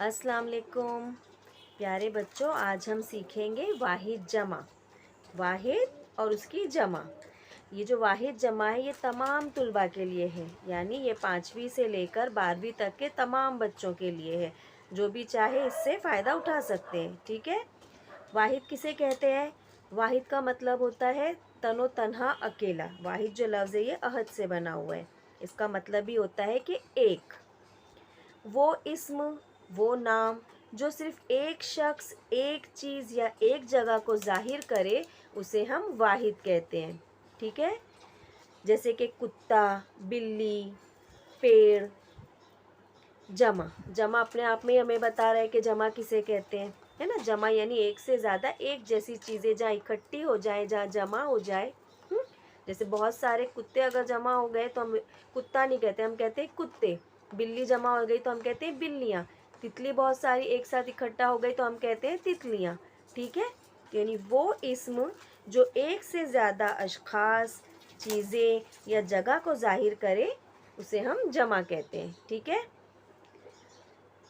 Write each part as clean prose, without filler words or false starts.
अस्सलाम वालेकुम प्यारे बच्चों, आज हम सीखेंगे वाहिद जमा। वाहिद और उसकी जमा। ये जो वाहिद जमा है ये तमाम तुलबा के लिए है, यानी ये 5वीं से लेकर 12वीं तक के तमाम बच्चों के लिए है। जो भी चाहे इससे फ़ायदा उठा सकते हैं। ठीक है। वाहिद किसे कहते हैं? वाहिद का मतलब होता है तनो तन्हा, अकेला। वाहिद जो लफ्ज़ है ये अहद से बना हुआ है। इसका मतलब भी होता है कि एक। वो इस्म, वो नाम जो सिर्फ एक शख्स, एक चीज़ या एक जगह को ज़ाहिर करे उसे हम वाहिद कहते हैं। ठीक है। जैसे कि कुत्ता, बिल्ली, पेड़। जमा, जमा अपने आप में हमें बता रहा है कि जमा किसे कहते हैं, है ना। जमा यानी एक से ज़्यादा एक जैसी चीज़ें जहाँ इकट्ठी हो जाए, जहाँ जमा हो जाए। जैसे बहुत सारे कुत्ते अगर जमा हो गए तो हम कुत्ता नहीं कहते, हम कहते हैं कुत्ते। बिल्ली जमा हो गई तो हम कहते हैं बिल्लियाँ। तितली बहुत सारी एक साथ इकट्ठा हो गई तो हम कहते हैं तितलियाँ। ठीक है। यानी वो इस्म जो एक से ज़्यादा अशखास, चीज़ें या जगह को ज़ाहिर करे उसे हम जमा कहते हैं। ठीक है।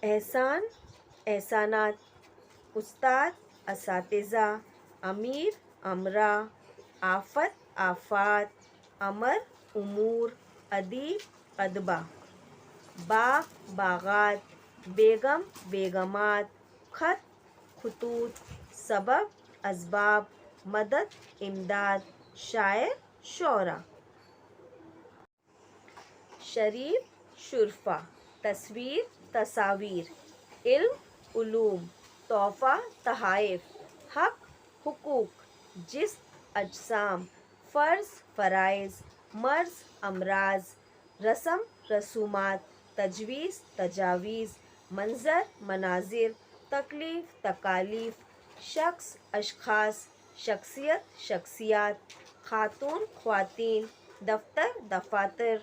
एहसान, एहसानात। उस्ताद, असातिज़ा। अमीर, अमरा। आफत, आफात। अमर, उमूर। अदीब, अदबा। बाग, बागात। बेगम, बेगमात। खत, खतूत। सबब, असबाब। मदद, इमदाद। शायर, शौरा। शरीफ, शुरफा। तस्वीर, तस्वीर। इल्म, उलूम। तोहफ़ा, तहाइफ। हक, हुकूक। जिस्म, अजसाम। फ़र्ज़, फ़राइज़। मर्ज़, अमराज़। रस्म, रसूमात। तजवीज़, तजावीज़। मंज़र, मनाजिर। तकलीफ़, तकालीफ़। शख्स, अशख़ास। शख्सियत, शख्सियात। खातून, ख्वातीन। दफ्तर, दफ़ातर।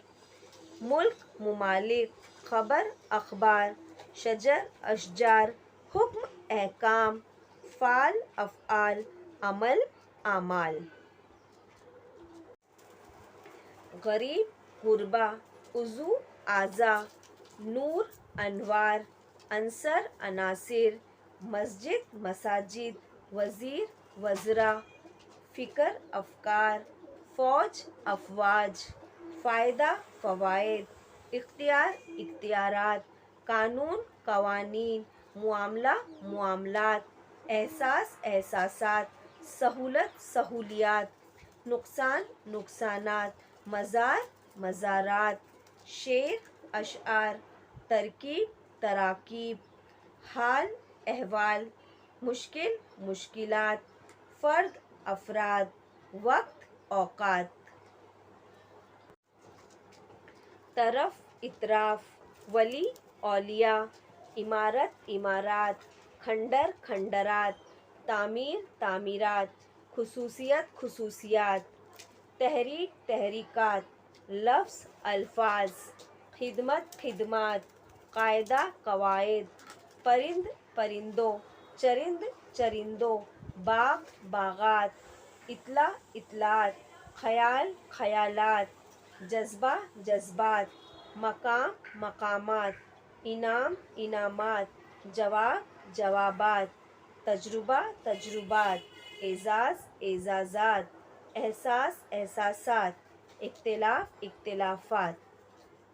मुल्क, मुमालिक। ख़बर, अखबार। शजर, अशजार। हुक्म, अहकाम। फ़ाल, अफ़आल। अमल, आमाल। गरीब, गुरबा। उज़ू, आज़ा। नूर, अनवार। अंसर, अनासिर। मस्जिद, मसाजिद। वज़ीर, वज़रा। फ़िक्र, अफ़कार। फ़ौज, अफ़वाज। फ़ायदा, फ़वाइद। इख्तियार, इख्तियारात। कानून, कवानीन। मुआमला, मुआमलात। एहसास, एहसासात। सहूलत, सहूलियात। नुक़सान, नुक़सानात। मज़ार, मज़ारात। शेर, अशआर। तरकीब, तराकीब। हाल, अहवाल। मुश्किल, मुश्किलात। फ़र्द, अफ़राद। वक्त, औक़ात। तरफ, इतराफ़। वली, औलिया। इमारत, इमारात। खंडर, खंडरात। तामीर, तामीरात। खुसूसियत, खुसूसियात। तहरीक, तहरीकात। लफ्ज़, अल्फाज। खिदमत, खिदमात। कायदा, कवायद। परिंद, परिंदों। चरिंद, चरिंदों। बाग, बागात। इत्ला, इत्लात। ख़याल, ख़यालात। जज्बा, जज्बात। मकाम, मकामात। इनाम, इनामात। जवाब, जवाबात। तजुर्बा, तजुर्बात। एज़ाज़, एज़ाज़ात। एहसास, एहसासात। इख्तिलाफ़, इख्तिलाफ़ात।